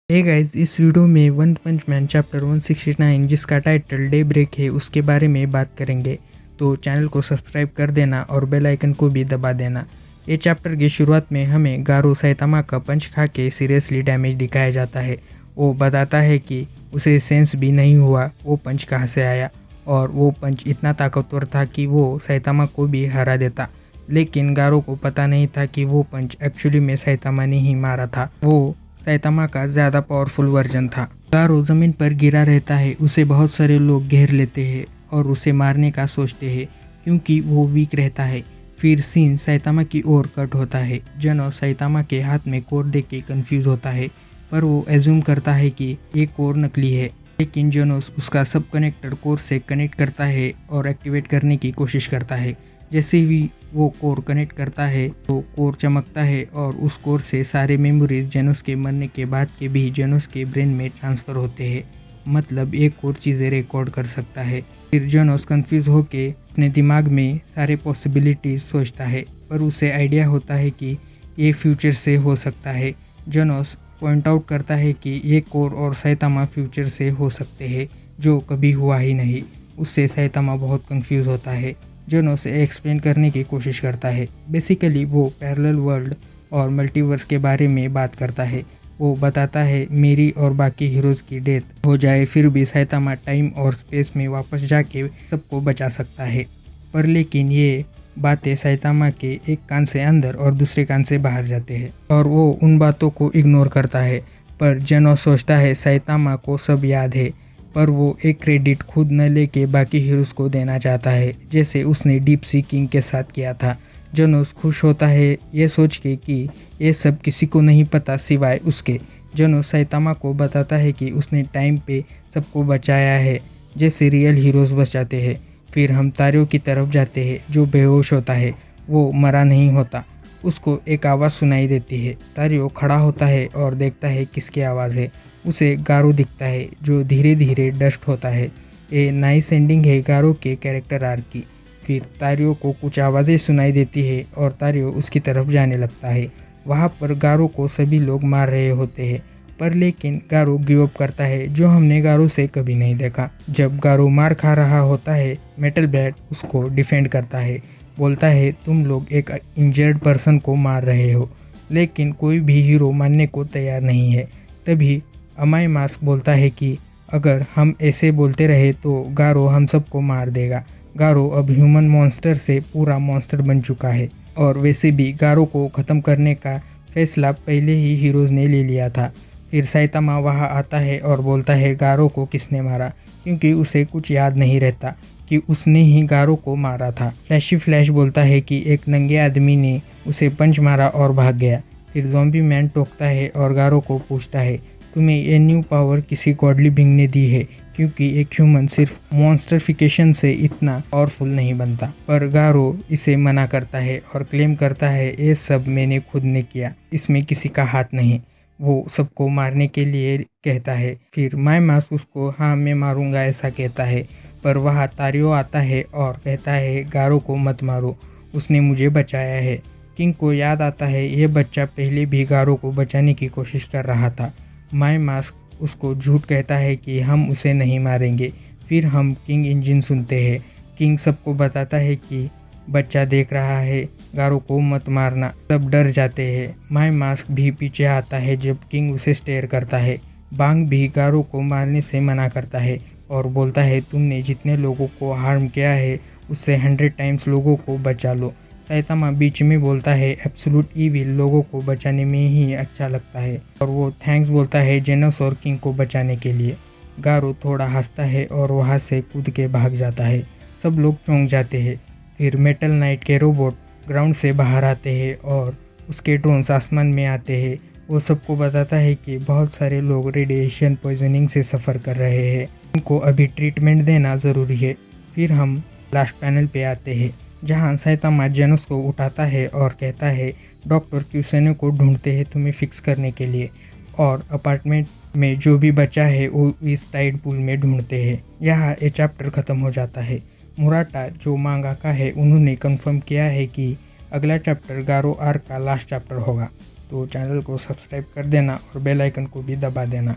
Hey guys, इस video में one पंच man chapter 169 जिसका टाइटल डे ब्रेक है उसके बारे में बात करेंगे। तो चैनल को सब्सक्राइब कर देना और बेल आइकन को भी दबा देना। ये चैप्टर की शुरुआत में हमें गारो सैतामा का पंच खा के सीरियसली डैमेज दिखाया जाता है। वो बताता है कि उसे सेंस भी नहीं हुआ वो पंच कहाँ से आया और वो पंच इतना ताकतवर था कि वो सैतामा को भी हरा देता। लेकिन गारो को पता नहीं था कि वो पंच एक्चुअली में सैतामा ने ही मारा था। वो सैतामा का ज़्यादा पावरफुल वर्जन था। गारो ज़मीन पर गिरा रहता है, उसे बहुत सारे लोग घेर लेते हैं और उसे मारने का सोचते हैं क्योंकि वो वीक रहता है। फिर सीन सैतामा की ओर कट होता है। जनो सैतामा के हाथ में कोर देख के कन्फ्यूज़ होता है, पर वो एज्यूम करता है कि ये कोर नकली है। लेकिन जनोस उसका सब कनेक्टर कोर से कनेक्ट करता है और एक्टिवेट करने की कोशिश करता है। जैसे ही वो कोर कनेक्ट करता है तो कोर चमकता है और उस कोर से सारे मेमोरीज जेनोस के मरने के बाद के भी जेनोस के ब्रेन में ट्रांसफ़र होते हैं। मतलब एक कोर चीज़ें रिकॉर्ड कर सकता है। फिर जेनोस कंफ्यूज होके अपने दिमाग में सारे पॉसिबिलिटीज सोचता है, पर उसे आइडिया होता है कि ये फ्यूचर से हो सकता है। जेनोस पॉइंट आउट करता है कि ये कोर और सैतामा फ्यूचर से हो सकते हैं जो कभी हुआ ही नहीं। उससे सैतामा बहुत कंफ्यूज होता है। जनो से एक्सप्लेन करने की कोशिश करता है। बेसिकली वो पैरेलल वर्ल्ड और मल्टीवर्स के बारे में बात करता है। वो बताता है मेरी और बाकी हीरोज़ की डेथ हो जाए फिर भी सैतामा टाइम और स्पेस में वापस जाके सबको बचा सकता है। पर लेकिन ये बातें सैतामा के एक कान से अंदर और दूसरे कान से बाहर जाते हैं और वो उन बातों को इग्नोर करता है। पर जनो सोचता है सैतामा को सब याद है, पर वो एक क्रेडिट खुद न लेके बाकी हीरोज़ को देना चाहता है, जैसे उसने डीप सी किंग के साथ किया था। जनोस खुश होता है ये सोच के कि ये सब किसी को नहीं पता सिवाय उसके। जनोस सैतामा को बताता है कि उसने टाइम पे सबको बचाया है जैसे रियल हीरोज़ बचाते हैं। फिर हम तारियो की तरफ जाते हैं जो बेहोश होता है। वो मरा नहीं होता। उसको एक आवाज़ सुनाई देती है। तारियो खड़ा होता है और देखता है किसकी आवाज़ है। उसे गारो दिखता है जो धीरे धीरे डस्ट होता है। ये नाइस एंडिंग है गारो के कैरेक्टर आर्क की। फिर तारियो को कुछ आवाज़ें सुनाई देती है और तारियो उसकी तरफ जाने लगता है। वहाँ पर गारो को सभी लोग मार रहे होते हैं, पर लेकिन गारो गिव अप करता है जो हमने गारो से कभी नहीं देखा। जब गारो मार खा रहा होता है मेटल बैट उसको डिफेंड करता है। बोलता है तुम लोग एक इंजर्ड पर्सन को मार रहे हो, लेकिन कोई भी हीरो मानने को तैयार नहीं है। तभी अमाई मास्क बोलता है कि अगर हम ऐसे बोलते रहे तो गारो हम सबको मार देगा। गारो अब ह्यूमन मॉन्स्टर से पूरा मॉन्स्टर बन चुका है और वैसे भी गारो को ख़त्म करने का फैसला पहले ही हीरोज़ ने ले लिया था। फिर सैतामा वहाँ आता है और बोलता है गारो को किसने मारा, क्योंकि उसे कुछ याद नहीं रहता कि उसने ही गारो को मारा था। फ्लैशी फ्लैश बोलता है कि एक नंगे आदमी ने उसे पंच मारा और भाग गया। फिर ज़ॉम्बी मैन टोकता है और गारो को पूछता है तुम्हें ये न्यू पावर किसी गॉडली बीइंग ने दी है, क्योंकि एक ह्यूमन सिर्फ मॉन्स्टरफिकेशन से इतना पावरफुल नहीं बनता। पर गारो इसे मना करता है और क्लेम करता है ये सब मैंने खुद ने किया, इसमें किसी का हाथ नहीं। वो सबको मारने के लिए कहता है। फिर माई मास्क उसको हाँ मैं मारूंगा ऐसा कहता है, पर वहाँ तारियो आता है और कहता है गारो को मत मारो, उसने मुझे बचाया है। किंग को याद आता है ये बच्चा पहले भी गारो को बचाने की कोशिश कर रहा था। माई मास्क उसको झूठ कहता है कि हम उसे नहीं मारेंगे। फिर हम किंग इंजन सुनते हैं। किंग सबको बताता है कि बच्चा देख रहा है, गारो को मत मारना। सब डर जाते हैं। माई मास्क भी पीछे आता है जब किंग उसे स्टेयर करता है। बांग भी गारो को मारने से मना करता है और बोलता है तुमने जितने लोगों को हार्म किया है उससे 100 टाइम्स लोगों को बचा लो। सैतामा बीच में बोलता है एब्सोल्यूट ईविल लोगों को बचाने में ही अच्छा लगता है और वो थैंक्स बोलता है जेनोस और किंग को बचाने के लिए। गारो थोड़ा हंसता है और वहाँ से कूद के भाग जाता है। सब लोग चौंक जाते हैं। फिर मेटल नाइट के रोबोट ग्राउंड से बाहर आते हैं और उसके ड्रोन्स आसमान में आते हैं। वो सबको बताता है कि बहुत सारे लोग रेडिएशन पॉइजनिंग से सफ़र कर रहे हैं, उनको अभी ट्रीटमेंट देना ज़रूरी है। फिर हम लास्ट पैनल पे आते हैं जहाँ सैतामा जेनोस को उठाता है और कहता है डॉक्टर क्यूसेनो को ढूंढते हैं तुम्हें फिक्स करने के लिए, और अपार्टमेंट में जो भी बचा है वो इस टाइड पूल में ढूंढते हैं। यहाँ ये चैप्टर ख़त्म हो जाता है। मुराटा जो मांगाका है उन्होंने कंफर्म किया है कि अगला चैप्टर गारो आर्क का लास्ट चैप्टर होगा। तो चैनल को सब्सक्राइब कर देना और बेल आइकन को भी दबा देना।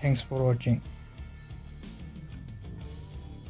Thanks for watching.